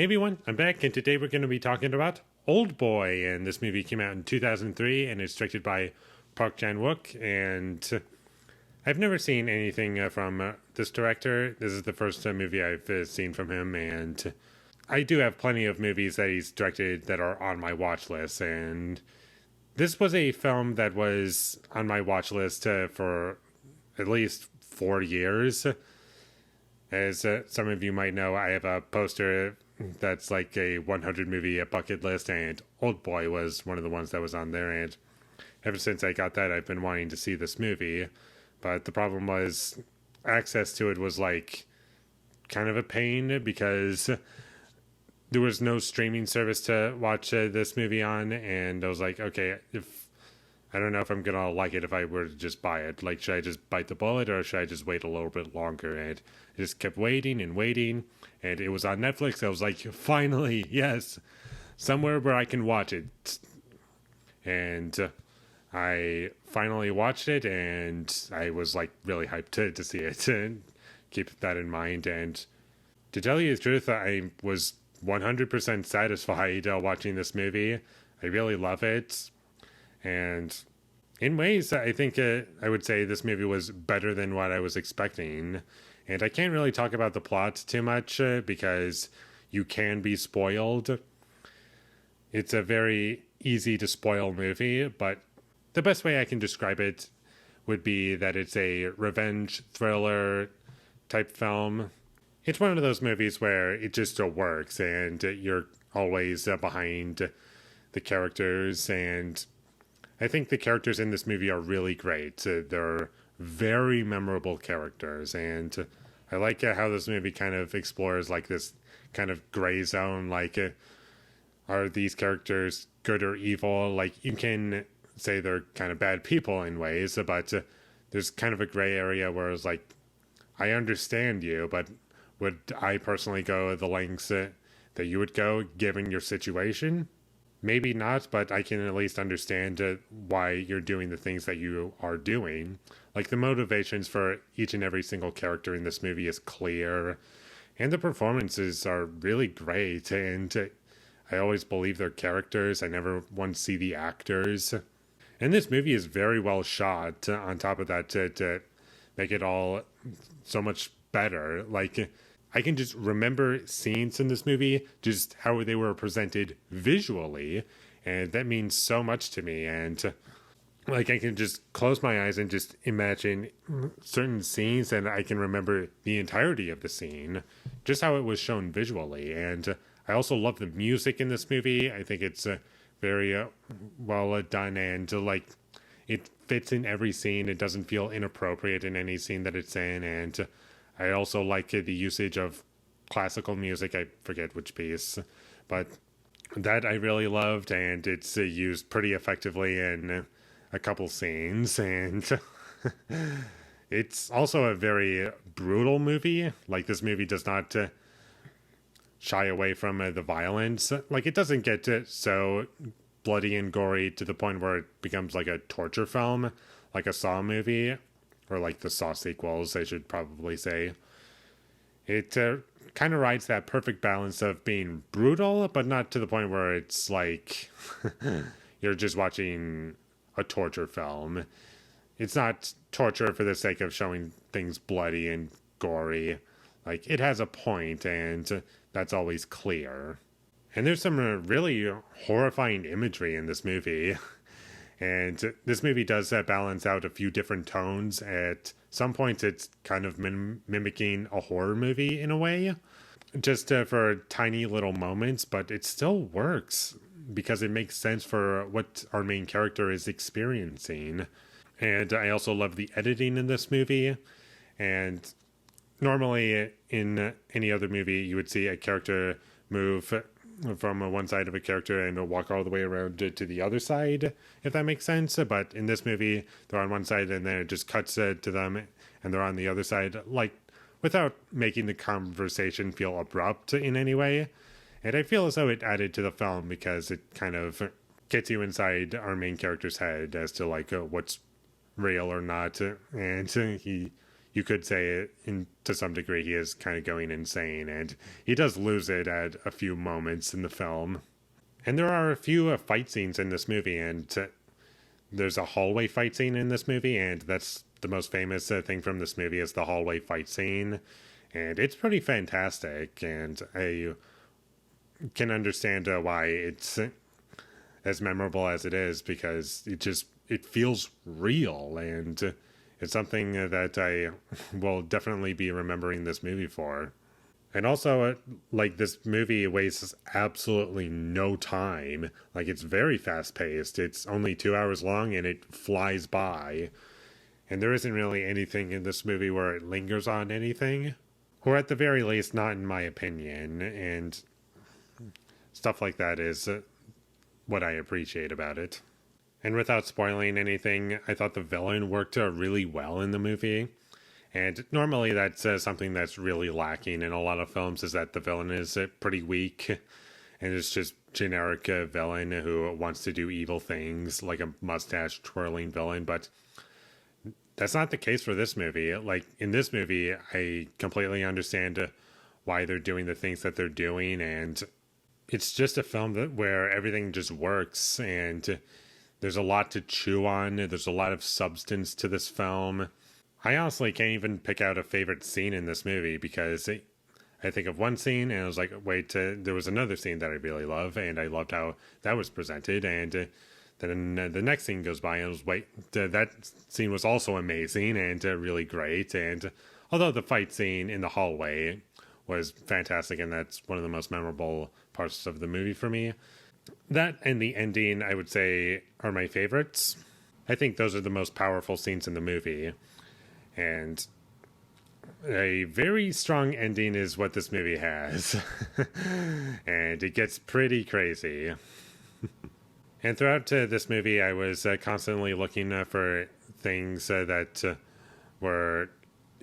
Hey everyone, I'm back, and today we're going to be talking about Oldboy. And this movie came out in 2003 and is directed by Chan-wook. And I've never seen anything from this director. This is the first movie I've seen from him, and I do have plenty of movies that he's directed that are on my watch list. And this was a film that was on my watch list for at least 4 years. As some of you might know, I have a poster that's like a 100 movie bucket list, and Oldboy was one of the ones that was on there. And ever since I got that, I've been wanting to see this movie. But the problem was access to it was like kind of a pain because there was no streaming service to watch this movie on. And I was like, okay, I don't know if I'm gonna like it if I were to just buy it. Like, should I just bite the bullet or should I just wait a little bit longer? And I just kept waiting and waiting, and it was on Netflix. I was like, finally, yes, somewhere where I can watch it. And I finally watched it, and I was like really hyped to see it. And keep that in mind. And to tell you the truth, I was 100% satisfied watching this movie. I really love it. And in ways, I think I would say this movie was better than what I was expecting. And I can't really talk about the plot too much because you can be spoiled. It's a very easy to spoil movie, but the best way I can describe it would be that it's a revenge thriller type film. It's one of those movies where it just works, and you're always behind the characters, and I think the characters in this movie are really great. They're very memorable characters, and I like how this movie kind of explores like this kind of gray zone, like are these characters good or evil? Like, you can say they're kind of bad people in ways, but there's kind of a gray area where it's like, I understand you, but would I personally go the lengths that you would go given your situation? Maybe not, but I can at least understand why you're doing the things that you are doing. Like, the motivations for each and every single character in this movie is clear, and the performances are really great, and I always believe their characters. I never once see the actors. And this movie is very well shot on top of that to make it all so much better. Like, I can just remember scenes in this movie, just how they were presented visually, and that means so much to me. And like, I can just close my eyes and just imagine certain scenes, and I can remember the entirety of the scene, just how it was shown visually. And I also love the music in this movie. I think it's very well done, and like, it fits in every scene. It doesn't feel inappropriate in any scene that it's in. And I also like the usage of classical music. I forget which piece, but that I really loved, and it's used pretty effectively in a couple scenes. And it's also a very brutal movie. Like, this movie does not shy away from the violence. Like, it doesn't get so bloody and gory to the point where it becomes like a torture film, like a Saw movie, or like the Saw sequels, I should probably say. It kind of rides that perfect balance of being brutal, but not to the point where it's like you're just watching a torture film. It's not torture for the sake of showing things bloody and gory. Like, it has a point, and that's always clear. And there's some really horrifying imagery in this movie. And this movie does balance out a few different tones. At some points, it's kind of mimicking a horror movie in a way, just for tiny little moments, but it still works because it makes sense for what our main character is experiencing. And I also love the editing in this movie. And normally in any other movie, you would see a character move from one side of a character and walk all the way around to the other side, if that makes sense. But in this movie, they're on one side and then it just cuts to them and they're on the other side, like, without making the conversation feel abrupt in any way. And I feel as though it added to the film because it kind of gets you inside our main character's head as to like what's real or not. And you could say to some degree he is kind of going insane, and he does lose it at a few moments in the film. And there are a few fight scenes in this movie, and there's a hallway fight scene in this movie, and that's the most famous thing from this movie is the hallway fight scene. And it's pretty fantastic, and I can understand why it's as memorable as it is, because it feels real, and it's something that I will definitely be remembering this movie for. And also, like, this movie wastes absolutely no time. Like, it's very fast-paced. It's only 2 hours long, and it flies by. And there isn't really anything in this movie where it lingers on anything. Or at the very least, not in my opinion. And stuff like that is what I appreciate about it. And without spoiling anything, I thought the villain worked really well in the movie. And normally that's something that's really lacking in a lot of films, is that the villain is pretty weak. And it's just generic villain who wants to do evil things, like a mustache-twirling villain. But that's not the case for this movie. Like, in this movie, I completely understand why they're doing the things that they're doing. And it's just a film where everything just works. And there's a lot to chew on. There's a lot of substance to this film. I honestly can't even pick out a favorite scene in this movie, because I think of one scene and I was like, wait, there was another scene that I really love, and I loved how that was presented, and then the next scene goes by and I was, wait, that scene was also amazing and really great. And although the fight scene in the hallway was fantastic, and that's one of the most memorable parts of the movie for me, that and the ending, I would say, are my favorites. I think those are the most powerful scenes in the movie. And a very strong ending is what this movie has. And it gets pretty crazy. And throughout this movie, I was constantly looking for things that were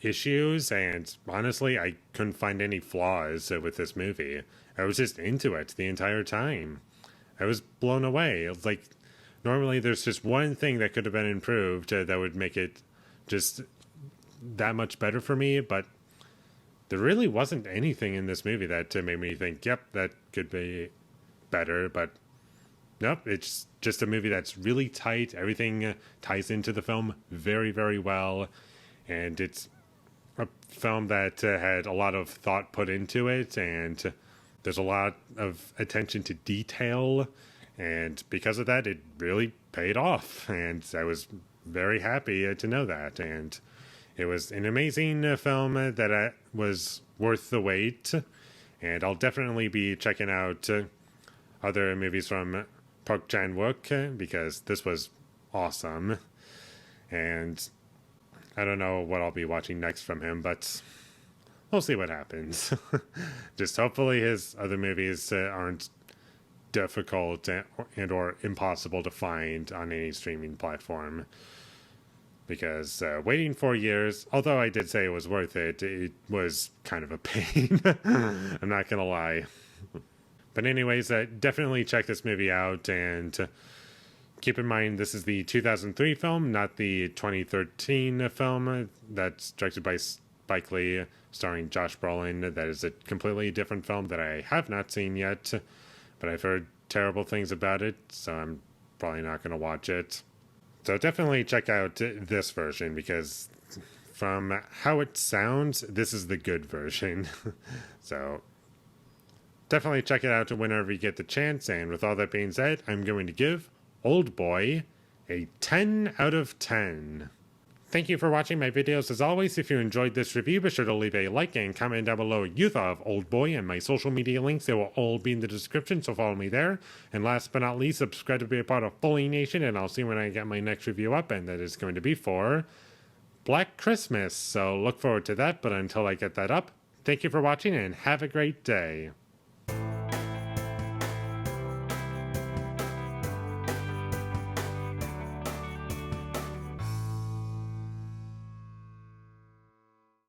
issues. And honestly, I couldn't find any flaws with this movie. I was just into it the entire time. I was blown away. It was like, normally there's just one thing that could have been improved that would make it just that much better for me, but there really wasn't anything in this movie that made me think, yep, that could be better. But nope, it's just a movie that's really tight. Everything ties into the film very, very well, and it's a film that had a lot of thought put into it, and there's a lot of attention to detail, and because of that, it really paid off, and I was very happy to know that. And it was an amazing film that was worth the wait, and I'll definitely be checking out other movies from Park Chan-wook, because this was awesome. And I don't know what I'll be watching next from him, but we'll see what happens. Just hopefully his other movies aren't difficult and or impossible to find on any streaming platform. Because waiting 4 years, although I did say it was worth it, it was kind of a pain. I'm not going to lie. But anyways, definitely check this movie out, and keep in mind this is the 2003 film, not the 2013 film that's directed by Spike Lee, starring Josh Brolin. That is a completely different film that I have not seen yet, but I've heard terrible things about it, so I'm probably not going to watch it. So definitely check out this version, because from how it sounds, this is the good version. So definitely check it out whenever you get the chance. And with all that being said, I'm going to give Oldboy a 10 out of 10. Thank you for watching my videos. As always, if you enjoyed this review, be sure to leave a like and comment down below what you thought of Oldboy, and my social media links, they will all be in the description, so follow me there. And last but not least, subscribe to be a part of Foley Nation, and I'll see when I get my next review up, and that is going to be for Black Christmas. So look forward to that, but until I get that up, thank you for watching and have a great day.